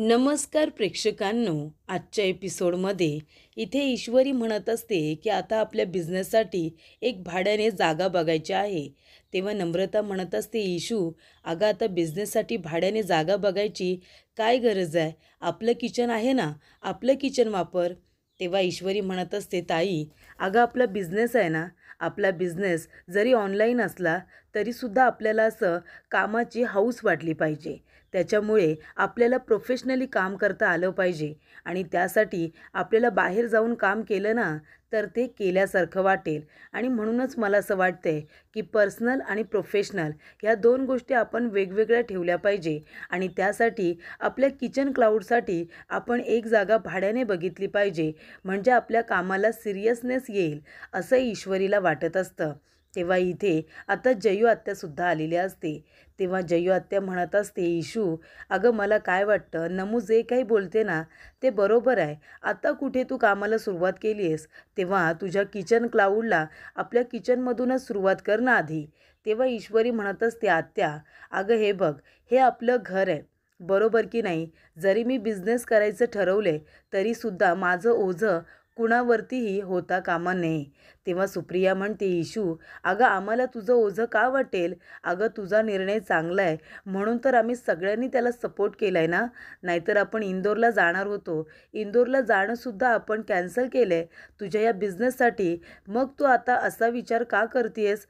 नमस्कार प्रेक्षकांनो, आजच्या एपिसोडमध्ये इथे ईश्वरी म्हणत असते की आता आपल्या बिझनेससाठी एक भाड्याने जागा बघायची आहे. तेव्हा नम्रता म्हणत असते, ईशू अगं आता बिझनेससाठी भाड्याने जागा बघायची काय गरज आहे? आपलं किचन आहे ना, आपलं किचन वापर. तेव्हा ईश्वरी म्हणत असते, ताई अगं आपला बिझनेस आहे ना, आपला बिझनेस जरी ऑनलाईन असला तरीसुद्धा आपल्याला असं कामाची हौस वाटली पाहिजे. त्याच्यामुळे आपल्याला प्रोफेशनली काम करता आलं पाहिजे आणि त्यासाठी आपल्याला बाहेर जाऊन काम केलं ना तर ते केल्यासारखं वाटेल. आणि म्हणूनच मला असं वाटतंय की पर्सनल आणि प्रोफेशनल ह्या दोन गोष्टी आपण वेगवेगळ्या ठेवल्या पाहिजे. आणि त्यासाठी आपल्या किचन क्लाउडसाठी आपण एक जागा भाड्याने बघितली पाहिजे, म्हणजे आपल्या कामाला सिरियसनेस येईल असं ईश्वरीला वाटत असतं. तेव्हा इथे आता जयू आत्यासुद्धा आलेली असते. तेव्हा जयू आत्या म्हणत असते, इशू अगं मला काय वाटतं, नमू जे काही बोलते ना ते बरोबर आहे. आता कुठे तू कामाला सुरुवात केली आहेस, तेव्हा तुझ्या किचन क्लाउडला आपल्या किचनमधूनच सुरुवात कर ना आधी. तेव्हा ईश्वरी म्हणत असते, आत्या अगं हे बघ, हे आपलं घर आहे, बरोबर की नाही? जरी मी बिझनेस करायचं ठरवले तरीसुद्धा माझं ओझं कुणावरतीही होता कामा नये. तेव्हा सुप्रिया म्हणते, इशू अगं आम्हाला तुझं ओझं का वाटेल? अगं तुझा निर्णय चांगला आहे म्हणून तर आम्ही सगळ्यांनी त्याला सपोर्ट केला आहे ना. नाहीतर आपण इंदोरला जाणार होतो, इंदोरला जाणंसुद्धा आपण कॅन्सल केलं आहे तुझ्या या बिझनेससाठी. मग तू आता असा विचार का करतेस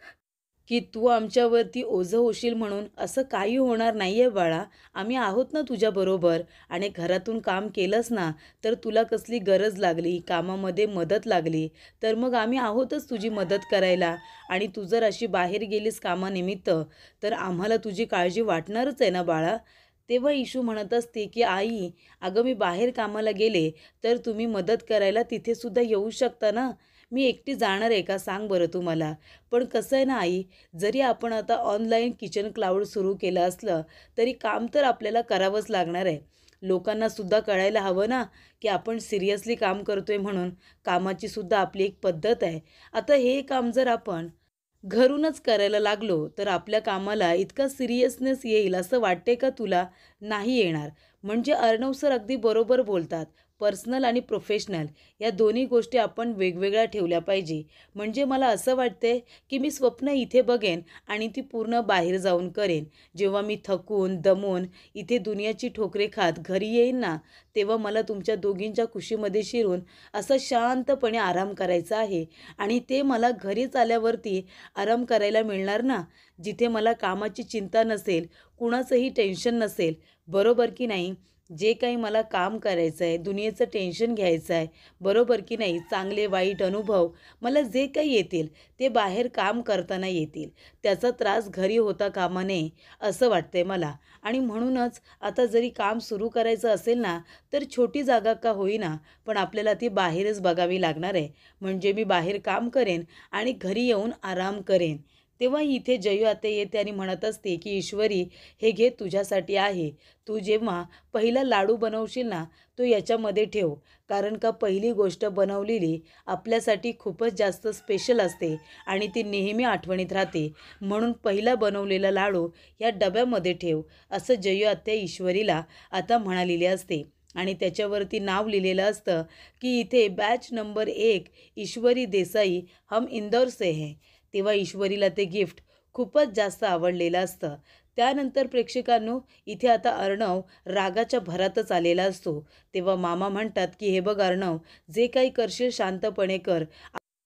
की तू आमच्यावरती ओझं होशील म्हणून? असं काही होणार नाही आहे बाळा, आम्ही आहोत ना तुझ्याबरोबर. आणि घरातून काम केलंस ना तर तुला कसली गरज लागली, कामामध्ये मदत लागली तर मग आम्ही आहोतच तुझी मदत करायला. आणि तू जर अशी बाहेर गेलीस कामानिमित्त तर आम्हाला तुझी काळजी वाटणारच आहे ना बाळा. तेव्हा इशू म्हणत असते की आई अगं मी बाहेर कामाला गेले तर तुम्ही मदत करायला तिथेसुद्धा येऊ शकता ना. मी एकटी जाणार आहे का सांग बरं तुम्हाला? पण कसं आहे ना आई, जरी आपण आता ऑनलाईन किचन क्लाउड सुरू केलं असलं तरी काम तर आपल्याला करावंच लागणार आहे. लोकांनासुद्धा कळायला हवं ना की आपण सिरियसली काम करतोय म्हणून. कामाची सुद्धा आपली एक पद्धत आहे. आता हे काम जर आपण घरूनच करायला लागलो तर आपल्या कामाला इतका सिरियसनेस येईल असं वाटते का तुला? नाही येणार. म्हणजे अर्णव सर अगदी बरोबर बोलतात. पर्सनल आणि प्रोफेशनल या दोन्ही गोष्टी आपण वेगवेगळ्या ठेवल्या पाहिजे. म्हणजे मला असं वाटते की मी स्वप्न इथे बघेन आणि ती पूर्ण बाहेर जाऊन करेन. जेव्हा मी थकून दमून इथे दुनियाची ठोकरे खात घरी येईन ना, तेव्हा मला तुमच्या दोघींच्या कुशीमध्ये शिरून असं शांतपणे आराम करायचा आहे. आणि ते मला घरीच आल्यावरती आराम करायला मिळणार ना, जिथे मला कामाची चिंता नसेल, कुणाचंही टेन्शन नसेल. बरोबर की नाही? जे काही मला काम करायचं आहे, दुनियेचं टेन्शन घ्यायचं आहे, बरोबर की नाही? चांगले वाईट अनुभव मला जे काही येतील ते बाहेर काम करताना येतील. त्याचा त्रास घरी होता कामा नये असं वाटतंय मला. आणि म्हणूनच आता जरी काम सुरू करायचं असेल ना तर छोटी जागा का होईना पण आपल्याला ती बाहेरच बघावी लागणार आहे. म्हणजे मी बाहेर काम करेन आणि घरी येऊन आराम करेन. तेव्हा इथे जयू आत्या येते आणि म्हणत असते की ईश्वरी हे घे तुझ्यासाठी आहे. तू जेव्हा पहिला लाडू बनवशील ना तो याच्यामध्ये ठेव. कारण का पहिली गोष्ट बनवलेली आपल्यासाठी खूपच जास्त स्पेशल असते आणि ती नेहमी आठवणीत राहते. म्हणून पहिला बनवलेला लाडू या डब्यामध्ये ठेव असं जयू आत्या ईश्वरीला आता म्हणालेली असते. आणि त्याच्यावरती नाव लिहिलेलं असतं की इथे बॅच नंबर 1 ईश्वरी देसाई, हम इंदौर से हैं. तेव्हा ईश्वरीला ते गिफ्ट खूपच जास्त आवडलेलं असतं. त्यानंतर प्रेक्षकांनो इथे आता अर्णव रागाच्या भरातच आलेला असतो. तेव्हा मामा म्हणतात की हे बघ अर्णव, जे काही करशील शांतपणे कर.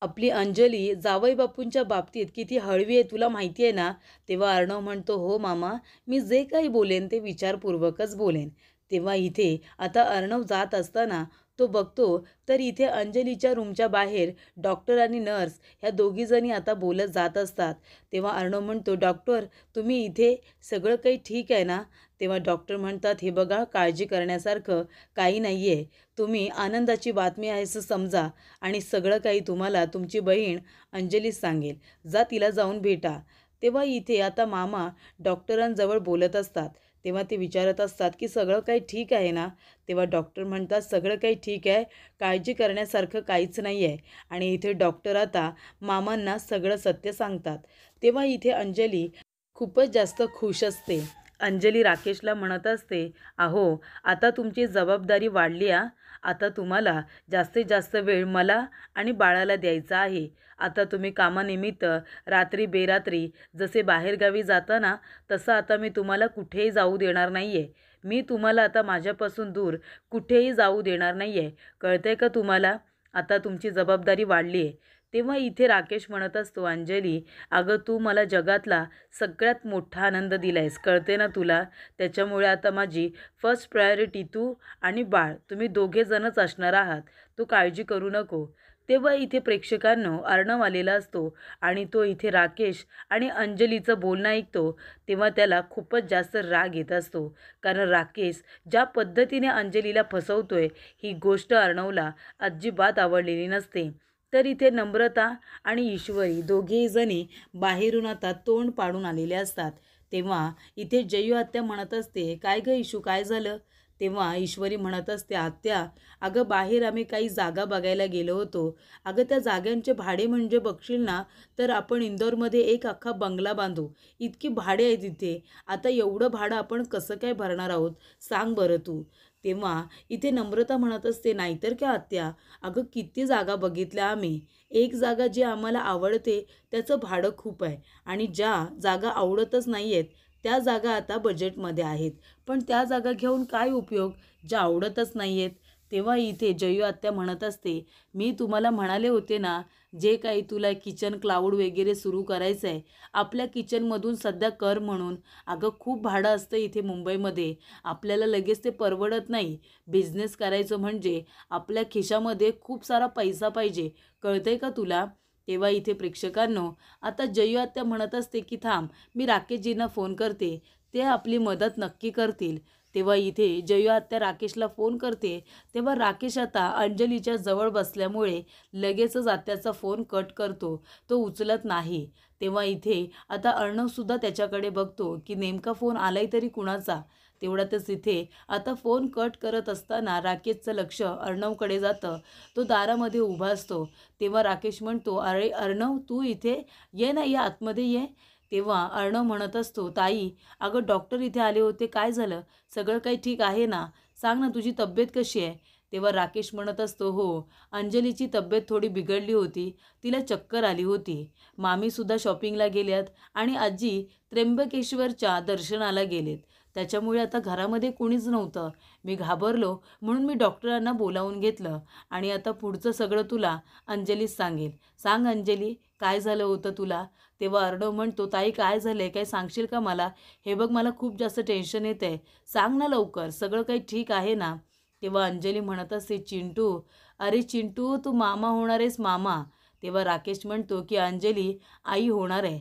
आपली अंजली जावई बापूंच्या बाबतीत किती हळवी आहे तुला माहिती आहे ना. तेव्हा अर्णव म्हणतो, हो मामा, मी जे काही बोलेन ते विचारपूर्वकच बोलेन. तेव्हा इथे आता अर्णव जात असताना तो बघतो तर इथे अंजलीच्या रूमच्या बाहेर डॉक्टर आणि नर्स ह्या दोघीजणी आता बोलत जात असतात. तेव्हा अर्णव म्हणतो, डॉक्टर तुम्ही इथे, सगळं काही ठीक आहे ना? तेव्हा डॉक्टर म्हणतात, हे बघा काळजी करण्यासारखं काही नाही आहे. तुम्ही आनंदाची बातमी आहे असं समजा आणि सगळं काही तुम्हाला तुमची बहीण अंजलीच सांगेल. जा तिला जाऊन भेटा. तेव्हा इथे आता मामा डॉक्टरांजवळ बोलत असतात. तेव्हा ते विचारत असतात की सगळं काही ठीक आहे ना? तेव्हा डॉक्टर म्हणतात, सगळं काही ठीक आहे, काळजी करण्यासारखं काहीच नाही आहे. आणि इथे डॉक्टर आता मामांना सगळं सत्य सांगतात. तेव्हा इथे अंजली खूपच जास्त खुश असते अंजली राकेशला म्हणत असते, अहो आता तुमची जबाबदारी वाढली आ. आता तुम्हाला जास्तीत जास्त वेळ मला आणि बाळाला द्यायचा आहे. आता तुम्ही कामानिमित्त रात्री बेरात्री जसे बाहेरगावी जाता ना, तसं आता मी तुम्हाला कुठेही जाऊ देणार नाही आहे. मी तुम्हाला आता माझ्यापासून दूर कुठेही जाऊ देणार नाही आहे. कळतंय का तुम्हाला? आता तुमची जबाबदारी वाढली आहे. तेव्हा इथे राकेश म्हणत असतो, अंजली अगं तू मला जगातला सगळ्यात मोठा आनंद दिलायस, कळते ना तुला? त्याच्यामुळे आता माझी फर्स्ट प्रायोरिटी तू आणि बाळ, तुम्ही दोघे जणच असणार आहात. तू काळजी करू नको. तेव्हा इथे प्रेक्षकांनो अर्णव आलेला असतो आणि तो इथे राकेश आणि अंजलीचं बोलणं ऐकतो. तेव्हा त्याला खूपच जास्त राग येत असतो, कारण राकेश ज्या पद्धतीने अंजलीला फसवतोय ही गोष्ट अर्णवला अजिबात आवडलेली नसते. तर इथे नम्रता आणि ईश्वरी दोघेही जणी बाहेरून आता तोंड पाडून आलेले असतात. तेव्हा इथे जयू आत्या म्हणत असते, काय गं इशू, काय झालं? तेव्हा ईश्वरी म्हणत असते, आत्या अगं बाहेर आम्ही काही जागा बघायला गेलो होतो. अगं त्या जागांचे भाडे म्हणजे बघशील ना, तर आपण इंदोरमध्ये एक अख्खा बंगला बांधू इतकी भाडे आहेत तिथे. आता एवढं भाडं आपण कसं काय भरणार आहोत, सांग बरं तू. तेव्हा इथे नम्रता म्हणत असते, नाहीतर काय आत्या, अगं किती जागा बघितल्या आम्ही. एक जागा जी आम्हाला आवडते त्याचं भाडं खूप आहे आणि ज्या जागा आवडतच नाही आहेत त्या जागा आता बजेटमध्ये आहेत. पण त्या जागा घेऊन काय उपयोग ज्या आवडतच नाही आहेत. तेव्हा इथे जयू आत्या म्हणत असते, मी तुम्हाला म्हणाले होते ना, जे काही तुला किचन क्लाउड वगैरे सुरू करायचं आहे आपल्या किचनमधून सध्या कर म्हणून. अगं खूप भाडं असतं इथे मुंबईमध्ये, आपल्याला लगेच ते परवडत नाही. बिझनेस करायचं म्हणजे आपल्या खिशामध्ये खूप सारा पैसा पाहिजे, कळतंय का तुला? तेव्हा इथे प्रेक्षकांनो आता जयू आत्या म्हणत असते की थांब, मी राकेशजींना फोन करते, ते आपली मदत नक्की करतील. तेव्हा इथे जयू आत्या राकेशला फोन करते. तेव्हा राकेश आता अंजलीच्या जवळ बसल्यामुळे लगेचच आत्याचा फोन कट करतो, तो उचलत नाही. तेव्हा इथे आता अर्णवसुद्धा त्याच्याकडे बघतो की नेमका फोन आलाय तरी कुणाचा. तेवढ्यातच इथे आता फोन कट करत असताना राकेशचं लक्ष अर्णवकडे जातं. तो दारामध्ये उभा असतो. तेव्हा राकेश म्हणतो, अरे अर्णव तू इथे ये ना, या आतमध्ये ये. तेव्हा अर्णव म्हणत असतो, ताई अगं डॉक्टर इथे आले होते, काय झालं? सगळं काही ठीक आहे ना? सांग ना तुझी तब्येत कशी आहे? तेव्हा राकेश म्हणत असतो, हो अंजलीची तब्येत थोडी बिघडली होती, तिला चक्कर आली होती. मामीसुद्धा शॉपिंगला गेल्यात आणि आजी त्र्यंबकेश्वरच्या दर्शनाला गेलेत. त्याच्यामुळे आता घरामध्ये कोणीच नव्हतं. मी घाबरलो म्हणून मी डॉक्टरांना बोलावून घेतलं आणि आता पुढचं सगळं तुला अंजलीच सांगेल. सांग अंजली काय झालं होतं तुला? तेव्हा अर्णव म्हणतो, ताई काय झालं आहे, काय सांगशील का मला? हे बघ मला खूप जास्त टेन्शन येतं आहे, सांग ना लवकर, सगळं काही ठीक आहे ना? तेव्हा अंजली म्हणत असते, चिंटू अरे चिंटू तू मामा होणार आहेस मामा. तेव्हा राकेश म्हणतो की अंजली आई होणार आहे.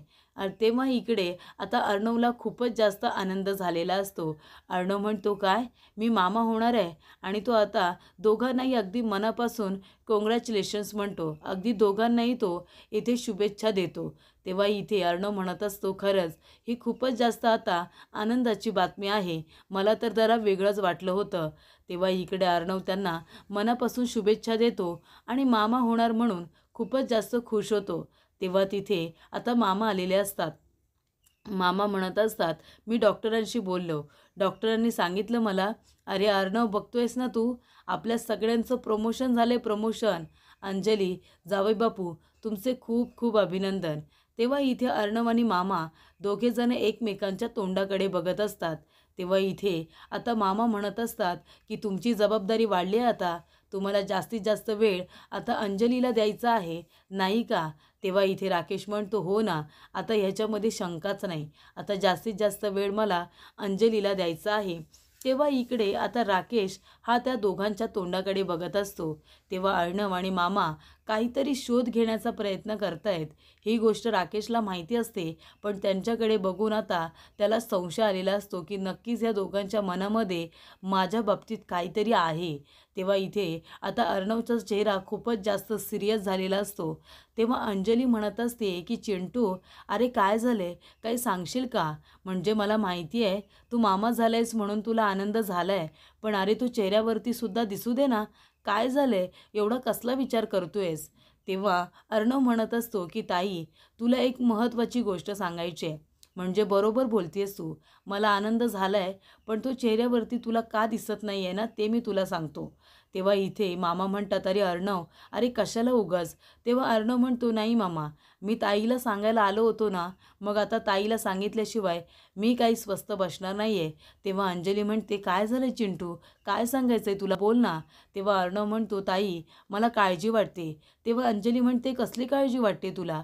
तेव्हा इकडे आता अर्णवला खूपच जास्त आनंद झालेला असतो. अर्णव म्हणतो, काय मी मामा होणार आहे? आणि तो आता दोघांनाही अगदी मनापासून कॉंग्रॅच्युलेशन्स म्हणतो, अगदी दोघांनाही तो इथे शुभेच्छा देतो. तेव्हा इथे अर्णव म्हणत असतो, खरंच ही खूपच जास्त आता आनंदाची बातमी आहे, मला तर जरा वेगळंच वाटलं होतं. तेव्हा इकडे अर्णव त्यांना मनापासून शुभेच्छा देतो आणि मामा होणार म्हणून खूपच जास्त खुश होतो. तेव्हा तिथे आता मामा आलेले असतात. मामा म्हणत असतात, मी डॉक्टरांशी बोललो, डॉक्टरांनी सांगितलं मला, अरे अर्णव बघतोयस ना तू, आपल्या सगळ्यांचं प्रमोशन झाले, प्रमोशन. अंजली जावई बापू तुमचे खूप खूप अभिनंदन. तेव्हा इथे अर्णव आणि मामा दोघेजण एकमेकांच्या तोंडाकडे बघत असतात. तेव्हा इथे आता मामा म्हणत असतात की तुमची जबाबदारी वाढली आहे, आता तुम्हाला जास्तीत जास्त वेळ आता अंजलीला द्यायचा आहे, नाही का? तेव्हा इथे राकेश म्हणतो, हो ना, आता ह्याच्यामध्ये शंकाच नाही, आता जास्तीत जास्त वेळ मला अंजलीला द्यायचा आहे. तेव्हा इकडे आता राकेश हा त्या दोघांच्या तोंडाकडे बघत असतो. तेव्हा अर्णव आणि मामा काहीतरी शोध घेण्याचा प्रयत्न करतायत. ही गोष्ट राकेशला माहिती असते, पण त्यांच्याकडे बघून आता त्याला संशय आलेला असतो की नक्कीच या दोघांच्या मनामध्ये माझ्या बाबतीत काहीतरी आहे. तेव्हा इथे आता अर्णवचा चेहरा खूपच जास्त सिरियस झालेला असतो. तेव्हा अंजली म्हणत असते की चिंटू अरे काय झाले, काही सांगशील का? म्हणजे मला माहिती आहे तू मामा झालायस म्हणून तुला आनंद झालाय, पण अरे तू चेहऱ्यावरती सुद्धा दिसू दे ना, काय झालंय, एवढा कसला विचार करतोयस? तेव्हा अर्णव म्हणत असतो की ताई तुला एक महत्त्वाची गोष्ट सांगायची आहे. म्हणजे बरोबर बोलतेस तू. मला आनंद झाला आहे, पण तो चेहऱ्यावरती तुला का दिसत नाही आहे ना, ते मी तुला सांगतो. तेव्हा इथे मामा म्हणतात, "अरे अर्णव, अरे कशाला उगाच?" तेव्हा अर्णव म्हणतो, "नाही मामा, मी ताईला सांगायला आलो होतो ना, मग आता ताईला सांगितल्याशिवाय मी काही स्वस्थ बसणार नाही आहे." तेव्हा अंजली म्हणते, "काय झालं चिंटू? काय सांगायचं आहे तुला? बोल ना." तेव्हा अर्णव म्हणतो, "ताई, मला काळजी वाटते." तेव्हा अंजली म्हणते, "कसली काळजी वाटते तुला?"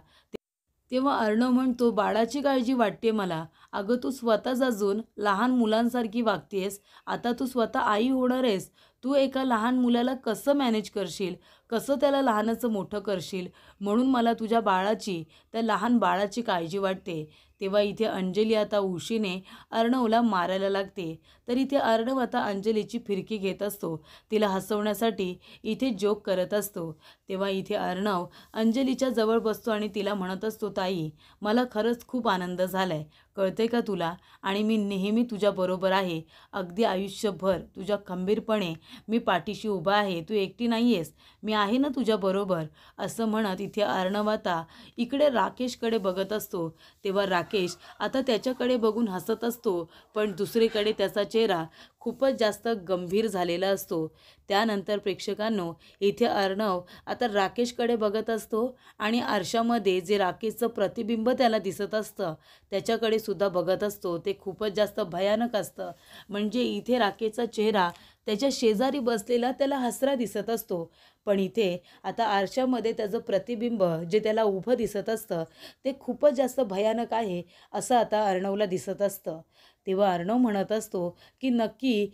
तेव्हा अर्णव म्हणतो, "बाळाची काळजी वाटते मला. अगं तू स्वतःच अजून लहान मुलांसारखी वागतेस. आता तू स्वतः आई होणार आहेस. तू एका लहान मुलाला कसं मॅनेज करशील? कसं त्याला लहानाचं मोठं करशील? म्हणून मला तुझ्या बाळाची, त्या लहान बाळाची काळजी वाटते." तेव्हा इथे अंजली आता उशीने अर्णवला मारायला लागते. तर इथे अर्णव आता अंजलीची फिरकी घेत असतो. तिला हसवण्यासाठी इथे जोक करत असतो. तेव्हा इथे अर्णव अंजलीच्या जवळ बसतो आणि तिला म्हणत असतो, "ताई, मला खरंच खूप आनंद झालाय. कळतंय का तुला? आणि मी नेहमी तुझ्याबरोबर आहे. अगदी आयुष्यभर तुझ्या खंबीरपणे मी पाठीशी उभा आहे. तू एकटी नाही आहेस. मी आहे ना तुझ्याबरोबर." असं म्हणत इथे अर्णव आता इकडे राकेशकडे बघत असतो. तेव्हा राकेश आता त्याच्याकडे बघून हसत असतो, पण दुसरीकडे त्याचा चेहरा खूपच जास्त गंभीर झालेला असतो. त्यानंतर प्रेक्षकांनो, इथे अर्णव आता राकेशकडे बघत असतो आणि आरशामध्ये जे राकेशचं प्रतिबिंब त्याला दिसत असतं, त्याच्याकडे सुद्धा बघत असतो. ते खूपच जास्त भयानक असतं. म्हणजे इथे राकेशचा चेहरा त्याच्या शेजारी बसलेला त्याला हसरा दिसत असतो. पण इथे आता आरशामध्ये त्याचं प्रतिबिंब जे त्याला उभं दिसत असतं, ते खूपच जास्त भयानक आहे, असं आता अर्णवला दिसत असतं. तेव्हा अर्णव म्हणत असतो, की नक्की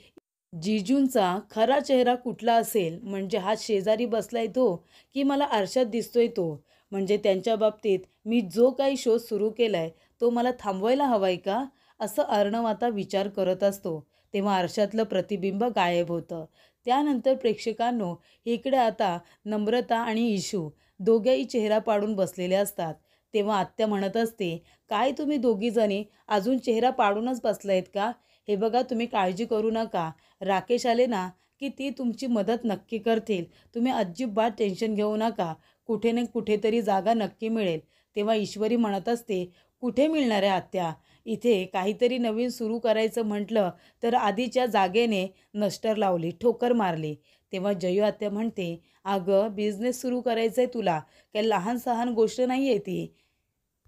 जिजूंचा खरा चेहरा कुठला असेल? म्हणजे हा शेजारी बसलाय तो, की मला आरशात दिसतोय तो? म्हणजे त्यांच्या बाबतीत मी जो काही शोध सुरू केलाय, तो मला थांबवायला हवाय का? असं अर्णव आता विचार करत असतो. तेव्हा आरशातलं प्रतिबिंब गायब होतं. त्यानंतर प्रेक्षकांनो, इकडे आता नम्रता आणि इशू दोघेही चेहरा पाडून बसलेले असतात. तेव्हा आत्या म्हणत असते, "काय तुम्ही दोघीजणी अजून चेहरा पाडूनच बसलायत का? हे बघा, तुम्ही काळजी करू नका. राकेश आले ना, की ती तुमची मदत नक्की करतील. तुम्ही अजिबात टेन्शन घेऊ नका. कुठे ना कुठेतरी जागा नक्की मिळेल." तेव्हा ईश्वरी म्हणत असते, "कुठे मिळणार आहे आत्या? इथे काहीतरी नवीन सुरू करायचं म्हटलं तर आधीच्या जागेने नस्टर लावली, ठोकर मारली." तेव्हा जयू आत्या म्हणते, "अगं, बिझनेस सुरू करायचं आहे तुला. काही लहान-सहान गोष्ट नाही आहे ती.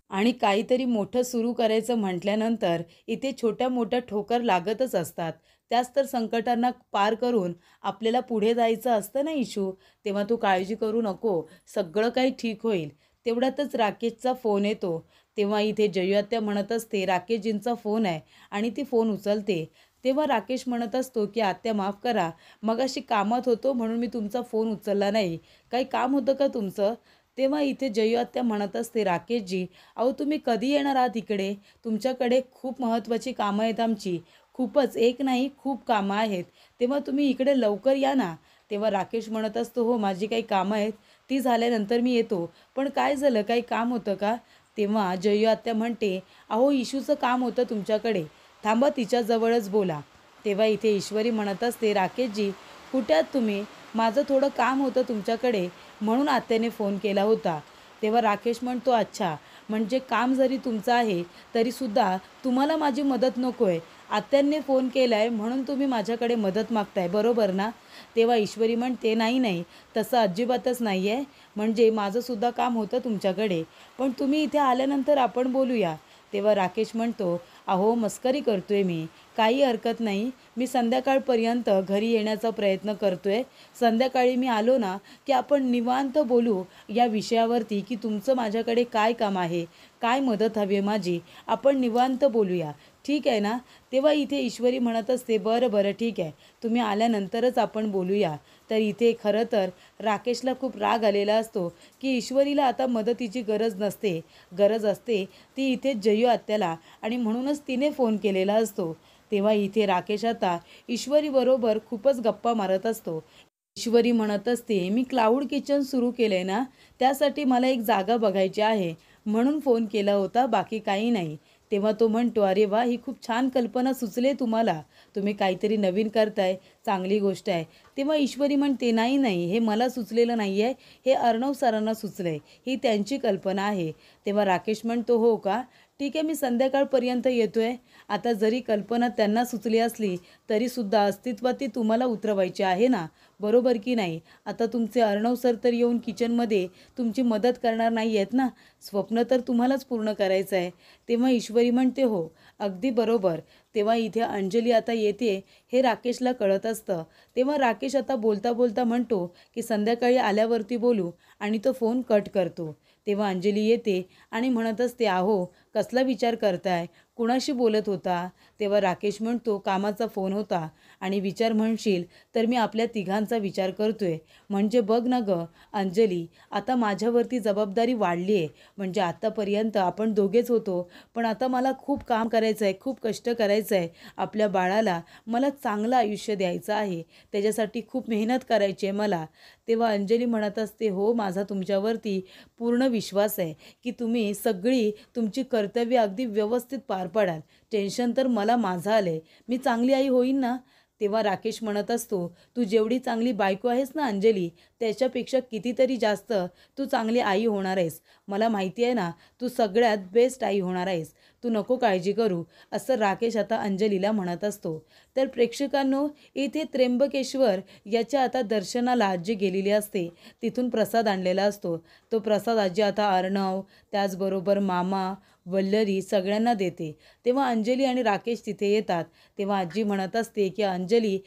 आणि काहीतरी मोठं सुरू करायचं म्हटल्यानंतर इथे छोट्या-मोठ्या ठोकर लागतच असतात. त्याच तर संकटांना पार करून आपल्याला पुढे जायचं असतं ना इशू. तेव्हा तू काळजी करू नको. सगळं काही ठीक होईल." तेवढ्यातच राकेशचा फोन येतो. तेव्हा इथे जयू म्हणत असते, "राकेशजींचा फोन आहे." आणि ती फोन उचलते. तेव्हा राकेश म्हणत असतो, की "आत्या माफ करा. मगाशी कामात होतो म्हणून मी तुमचा फोन उचलला नाही. काही काम होतं का तुमचं?" तेव्हा इथे जयू म्हणत असते, "राकेशजी, अहो तुम्ही कधी येणार आहात इकडे? तुमच्याकडे खूप महत्त्वाची कामं आहेत आमची. खूपच, एक नाही खूप कामं आहेत. तेव्हा तुम्ही इकडे लवकर या ना." तेव्हा राकेश म्हणत असतो, "हो, माझी काही कामं आहेत. ती झाल्यानंतर मी येतो. पण काय झालं? काही काम होतं का?" तेव्हा जयू म्हणते, "अहो, इशूचं काम होतं तुमच्याकडे. थांबा, तिच्याजवळच बोला." तेव्हा इथे ईश्वरी म्हणत असते, "राकेशजी, कुठे आहात तुम्ही? माझं थोडं काम होतं तुमच्याकडे, म्हणून आत्याने फोन केला होता." तेव्हा राकेश म्हणतो, "अच्छा, म्हणजे काम जरी तुमचं आहे तरीसुद्धा तुम्हाला माझी मदत नको आहे. आत्यांनी फोन केला आहे म्हणून तुम्ही माझ्याकडे मदत मागताय, बरोबर ना?" तेव्हा ईश्वरी म्हणते, "नाही नाही, तसं अजिबातच नाही आहे. म्हणजे माझंसुद्धा काम होतं तुमच्याकडे. पण तुम्ही इथे आल्यानंतर आपण बोलूया." तेव्हा राकेश म्हणतो, "अहो, मस्करी करतोय मी. काही हरकत नाही. मी संध्याकाळपर्यंत घरी येण्याचा प्रयत्न करतोय. संध्याकाळी मी आलो ना, की आपण निवांत बोलू या विषयावरती, की तुमचं माझ्याकडे काय काम आहे, काय मदत हवी आहे माझी. आपण निवांत बोलूया. ठीक आहे ना?" तेव्हा इथे ईश्वरी म्हणत असते, "बरं बरं, ठीक आहे. तुम्ही आल्यानंतरच आपण बोलूया." तर इथे खरं तर राकेशला खूप राग आलेला असतो, की ईश्वरीला आता मदतीची गरज नसते. गरज असते ती इथे जयू आत्याला, आणि म्हणूनच तिने फोन केलेला असतो. तेव्हा इथे राकेश आता ईश्वरीबरोबर खूपच गप्पा मारत असतो. ईश्वरी म्हणत असते, "मी क्लाउड किचन सुरू केलंय ना, त्यासाठी मला एक जागा बघायची आहे. म्हणून फोन केला होता, बाकी काही नाही." तेव्हा तो म्हणतो, "अरे वा, ही खूप छान कल्पना सुचली तुम्हाला. तुम्ही काहीतरी नवीन करताय, चांगली गोष्ट आहे." तेव्हा ईश्वरी म्हणते, "नाही नाही, हे मला सुचलेलं नाही आहे. हे अर्णव सरांना सुचलंय. ही त्यांची कल्पना आहे." तेव्हा राकेश म्हणतो, "हो का? ठीक आहे, मी संध्याकाळपर्यंत येतोय. आता जरी कल्पना त्यांना सुचली असली तरीसुद्धा अस्तित्वात ती तुम्हाला उतरवायची आहे ना, बरोबर की नाही? आता तुमचे अर्णव सर तर येऊन किचनमध्ये तुमची मदत करणार नाही आहेत ना, स्वप्न तर तुम्हालाच पूर्ण करायचं आहे. तेव्हा ईश्वरी म्हणते, हो, अगदी बरोबर. तेव्हा इथे अंजली आता येते हे राकेशला कळत असतं. तेव्हा राकेश आता बोलता बोलता म्हणतो की संध्याकाळी आल्यावरती बोलू आणि तो फोन कट करतो. तेव्हा अंजली येते आणि म्हणत असते, अहो, कसला विचार करताय, कुणाशी बोलत होता? तेव्हा राकेश म्हणतो, कामाचा फोन होता आणि विचार म्हणशील तर मी आपल्या तिघांचा विचार करतोय. म्हणजे बघ ना गं अंजली, आता माझ्यावरती जबाबदारी वाढली आहे. म्हणजे आत्तापर्यंत आपण दोघेच होतो, पण आता मला खूप काम करायचं आहे, खूप कष्ट करायचं आहे. आपल्या बाळाला मला चांगलं आयुष्य द्यायचं आहे, त्याच्यासाठी खूप मेहनत करायची आहे मला. तेव्हा अंजली म्हणत असते, हो, माझा तुमच्यावरती पूर्ण विश्वास आहे की तुम्ही सगळी तुमची कर्तव्य अगदी व्यवस्थित पार पाडाल. टेन्शन तर मला माझं आलं आहे, मी चांगली आई होईन ना. तेव्हा राकेश म्हणत असतो, तू जेवढी चांगली बायको आहेस ना अंजली, त्याच्यापेक्षा कितीतरी जास्त तू चांगली आई होणार आहेस. मला माहिती आहे ना, तू सगळ्यात बेस्ट आई होणार आहेस. तू नको काळजी करू, असं राकेश आता अंजलीला म्हणत असतो. तर प्रेक्षकांनो, इथे त्र्यंबकेश्वर याच्या आता दर्शनाला आजी गेलेली असते. तिथून प्रसाद आणलेला असतो. तो प्रसाद आजी आता अर्णव, त्याचबरोबर मामा, वल्लरी सगळ्यांना देते. तेव्हा अंजली आणि राकेश तिथे येतात. तेव्हा आजी म्हणत असते की अंजली,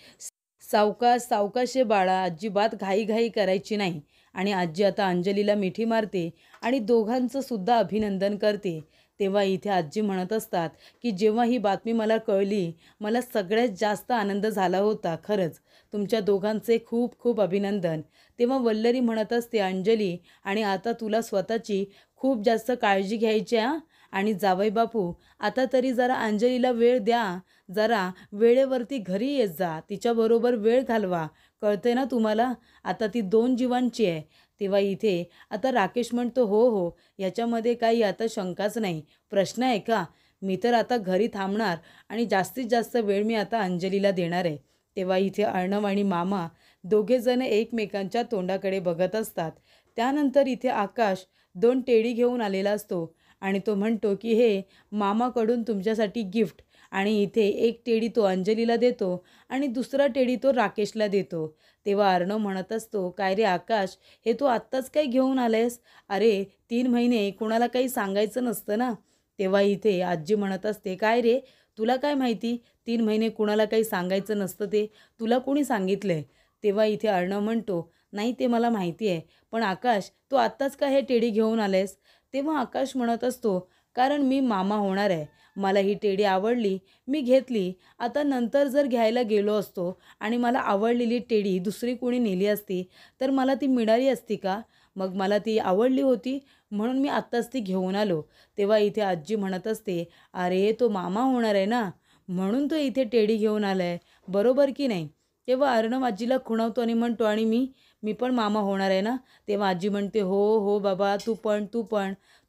सावकाश सावकाश ये बाळा, अजिबात घाईघाई करायची नाही. आणि आजी आता अंजलीला मिठी मारते आणि दोघांचं सुद्धा अभिनंदन करते. तेव्हा इथे आजी म्हणत असतात की जेव्हा ही बातमी मला कळली, मला सगळ्यात जास्त आनंद झाला होता. खरंच तुमच्या दोघांचे खूप खूप अभिनंदन. तेव्हा वल्लरी म्हणत असते, अंजली, आणि आता तुला स्वतःची खूप जास्त काळजी घ्यायची आहे. आणि जावई बापू, आता तरी जरा अंजलीला वेळ द्या. जरा वेळेवरती घरी येत जा, तिच्याबरोबर वेळ घालवा. कळते ना तुम्हाला, आता ती 2 जीवांची आहे. तेव्हा इथे आता राकेश म्हणतो, हो हो, ह्याच्यामध्ये काही आता शंकाच नाही. प्रश्न आहे का? मी तर आता घरी थांबणार आणि जास्तीत जास्त वेळ मी आता अंजलीला देणार आहे. तेव्हा इथे अर्णव आणि मामा दोघेजण एकमेकांच्या तोंडाकडे बघत असतात. त्यानंतर इथे आकाश 2 टेडी घेऊन आलेला असतो आणि तो म्हणतो की हे मामाकडून तुमच्यासाठी गिफ्ट. आणि इथे एक टेडी तो अंजलीला देतो आणि दुसरा टेडी तो राकेशला देतो. तेव्हा अर्णव म्हणत असतो, काय रे आकाश, हे तू आत्ताच काय घेऊन आलेस? अरे 3 महिने कुणाला काही सांगायचं नसतं ना. तेव्हा इथे आजी म्हणत असते, काय रे, तुला काय माहिती 3 महिने कुणाला काही सांगायचं नसतं ते? तुला कोणी सांगितलंय? तेव्हा इथे अर्णव म्हणतो, नाही ते मला माहिती आहे, पण आकाश, तू आत्ताच का हे टेडी घेऊन आलेस? तेव्हा आकाश म्हणत असतो, कारण मी मामा होणार आहे. मला ही टेडी आवडली, मी घेतली. आता नंतर जर घ्यायला गेलो असतो आणि मला आवडलेली टेडी दुसरी कोणी नेली असती तर मला ती मिळाली असती का? मग मला ती आवडली होती म्हणून मी आत्ताच ती घेऊन आलो. तेव्हा इथे आजी म्हणत असते, अरे तो मामा होणार आहे ना, म्हणून तो इथे टेडी घेऊन आला आहे, बरोबर की नाही? तेव्हा अर्णव आजीला खुणावतो आणि म्हणतो, आणि मी पण मामा होणार आहे ना. तेव्हा आजी म्हणते, हो हो बाबा,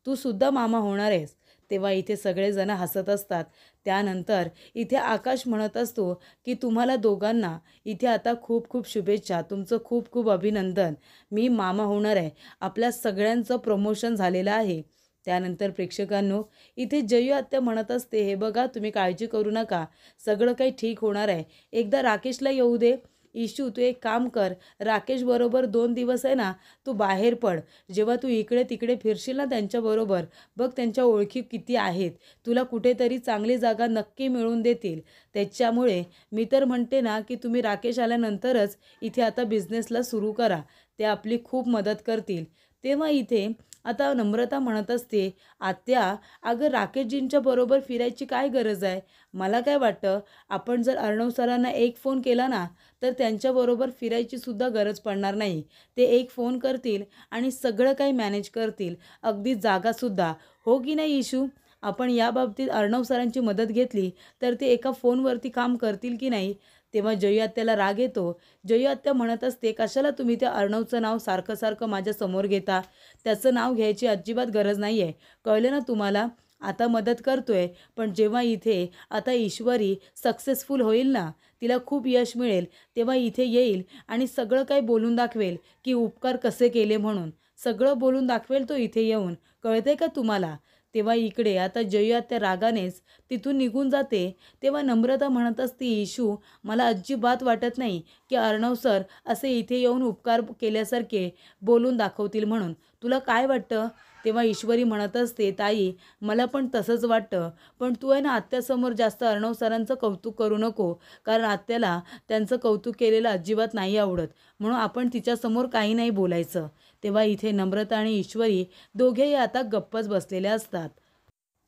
तू सुद्धा मामा होणार आहेस. तेव्हा इथे सगळेजण हसत असतात. त्यानंतर इथे आकाश म्हणत असतो की तुम्हाला दोघांना इथे आता खूप खूप शुभेच्छा, तुमचं खूप खूप अभिनंदन. मी मामा होणार आहे. आपल्या सगळ्यांचं प्रमोशन झालेलं आहे. त्यानंतर प्रेक्षकांनो, इथे जयू आत्या म्हणत असते, हे बघा, तुम्ही काळजी करू नका, सगळं काही ठीक होणार आहे. एकदा राकेशला येऊ दे. इशू, तू एक काम कर, राकेश बरोबर 2 दिवस आहे ना, तू बाहेर पड. जेव्हा तू इकडे तिकडे फिरशील ना त्यांच्याबरोबर, बघ त्यांच्या ओळखी किती आहेत. तुला कुठेतरी चांगली जागा नक्की मिळवून देतील. त्याच्यामुळे मी तर म्हणते ना की तुम्ही राकेश आल्यानंतरच इथे आता बिझनेसला सुरू करा. ते आपली खूप मदत करतील. तेव्हा इथे आता नम्रता म्हणत असते, आत्या, अगं राकेशजींच्या बरोबर फिरायची काय गरज आहे? मला काय वाटतं, आपण जर अर्णव सरांना एक फोन केला ना, तर त्यांच्याबरोबर फिरायची सुद्धा गरज पडणार नाही. ते एक फोन करतील आणि सगळं काही मॅनेज करतील, अगदी जागासुद्धा. हो की नाही इशू? आपण याबाबतीत अर्णव सरांची मदत घेतली तर ते एका फोनवरती काम करतील की नाही? तेव्हा जयू आत्याला राग येतो. जयू आत्या म्हणत असते, कशाला तुम्ही त्या अर्णवचं नाव सारखं सारखं माझ्यासमोर घेता? त्याचं नाव घ्यायची अजिबात गरज नाही आहे. कळलं ना तुम्हाला? आता मदत करतोय, पण जेव्हा इथे आता ईश्वरी सक्सेसफुल होईल ना, तिला खूप यश मिळेल, तेव्हा इथे येईल आणि सगळं काही बोलून दाखवेल की उपकार कसे केले म्हणून. सगळं बोलून दाखवेल तो इथे येऊन. कळतंय का तुम्हाला? तेव्हा इकडे आता जया त्या रागानेच तिथून निघून जाते. तेव्हा नम्रता म्हणत असते, इशू मला अजिबात वाटत नाही की अर्णव सर असे इथे येऊन उपकार केल्यासारखे बोलून दाखवतील म्हणून. तुला काय वाटतं? तेव्हा ईश्वरी म्हणत असते, ताई मला पण तसंच वाटतं, पण तू आहे ना आत्यासमोर जास्त अर्णव सरांचं कौतुक करू नको, कारण आत्याला त्यांचं कौतुक केलेलं अजिबात नाही आवडत, म्हणून आपण तिच्यासमोर काही नाही बोलायचं. तेव्हा इथे नम्रता आणि ईश्वरी दोघेही आता गप्पच बसलेल्या असतात.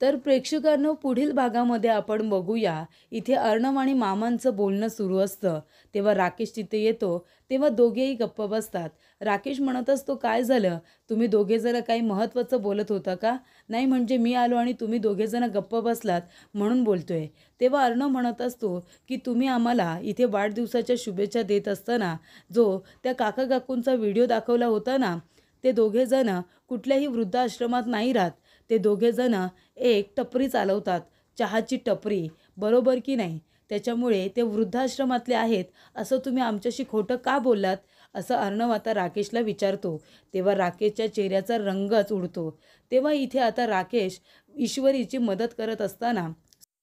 तर प्रेक्षकांनो, पुढील भागामध्ये आपण बघूया इथे अर्णव आणि मामांचं बोलणं सुरू असतं. तेव्हा राकेश तिथे येतो. तेव्हा दोघेही गप्प बसतात. राकेश म्हणत असतो, काय झालं, तुम्ही दोघेजण काही महत्त्वाचं बोलत होता का? नाही म्हणजे मी आलो आणि तुम्ही दोघेजण गप्प बसलात म्हणून बोलतोय. तेव्हा अर्णव म्हणत असतो की तुम्ही आम्हाला इथे वाढदिवसाच्या शुभेच्छा देत असताना जो त्या काका काकूंचा व्हिडिओ दाखवला होता ना, ते दोघेजण कुठल्याही वृद्धाश्रमात नाही राहत. ते दोघेजण एक टपरी चालवतात, चहाची टपरी, बरोबर की नाही? त्याच्यामुळे ते वृद्धाश्रमातले आहेत असं तुम्ही आमच्याशी खोटं का बोललात? असं अर्णव आता राकेशला विचारतो. तेव्हा राकेशच्या चेहऱ्याचा रंगच उडतो. तेव्हा इथे आता राकेश ईश्वरीची मदत करत असताना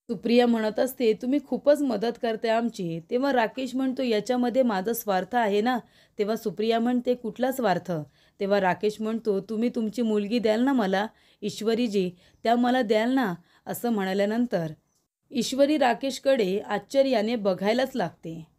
सुप्रिया म्हणत असते, तुम्ही खूपच मदत करते आमची. तेव्हा राकेश म्हणतो, याच्यामध्ये माझा स्वार्थ आहे ना? तेव्हा सुप्रिया म्हणते, कुठला स्वार्थ? तेव्हा राकेश म्हणतो, तुम्ही तुमची मुलगी द्याल ना मला, ईश्वरीजी त्या मला द्याल ना? असं म्हणाल्यानंतर ईश्वरी राकेशकडे आश्चर्याने बघायलाच लागते.